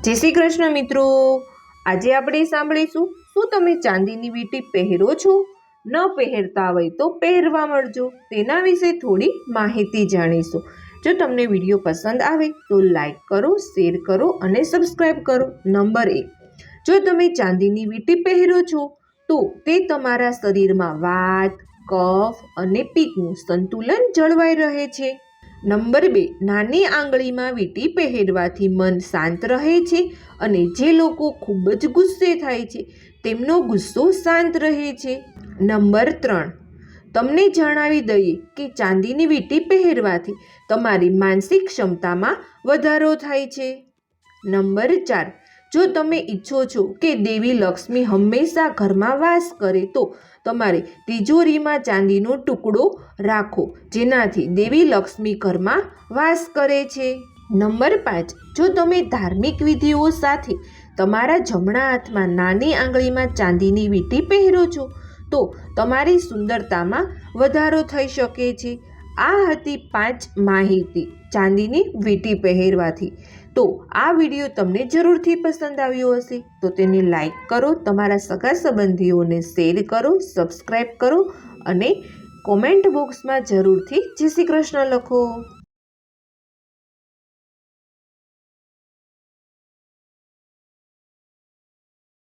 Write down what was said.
જય શ્રી કૃષ્ણ મિત્રો, આજે આપણે સાંભળીશું શું તમે ચાંદીની વીંટી પહેરો છો? ન પહેરતા હોય તો પહેરવા મળજો, તેના વિશે થોડી માહિતી જાણીશું। જો તમને વિડીયો પસંદ આવે તો લાઈક કરો, શેર કરો અને સબસ્ક્રાઈબ કરો। નંબર 1, જો તમે ચાંદીની વીંટી પહેરો છો તો તે તમારા શરીરમાં વાત, કફ અને પિત્તનું સંતુલન જળવાઈ રહે છે। નંબર 2, નાની આંગળીમાં વીંટી પહેરવાથી મન શાંત રહે છે અને જે લોકો ખૂબ જ ગુસ્સે થાય છે તેમનો ગુસ્સો શાંત રહે છે। નંબર 3, તમને જણાવી દઈએ કે ચાંદીની વીંટી પહેરવાથી તમારી માનસિક ક્ષમતામાં વધારો થાય છે। નંબર 4, જો તમે ઈચ્છો છો કે દેવી લક્ષ્મી હંમેશા ઘરમાં વાસ કરે તો તમારે તિજોરીમાં ચાંદીનો ટુકડો રાખો, જેનાથી દેવી લક્ષ્મી ઘરમાં વાસ કરે છે। નંબર 5, જો તમે ધાર્મિક વિધિઓ સાથે તમારા જમણા હાથમાં નાની આંગળીમાં ચાંદીની વીંટી પહેરો છો તો તમારી સુંદરતામાં વધારો થઈ શકે છે। આ હતી 5 માહિતી ચાંદીની વીંટી પહેરવાથી। તો આ વિડીયો તમને જરૂરથી પસંદ આવ્યો હશે તો તેને લાઈક કરો, તમારા સગા સંબંધીઓને શેર કરો, સબસ્ક્રાઈબ કરો અને કોમેન્ટ બોક્સમાં જરૂરથી જય શ્રી કૃષ્ણ લખો।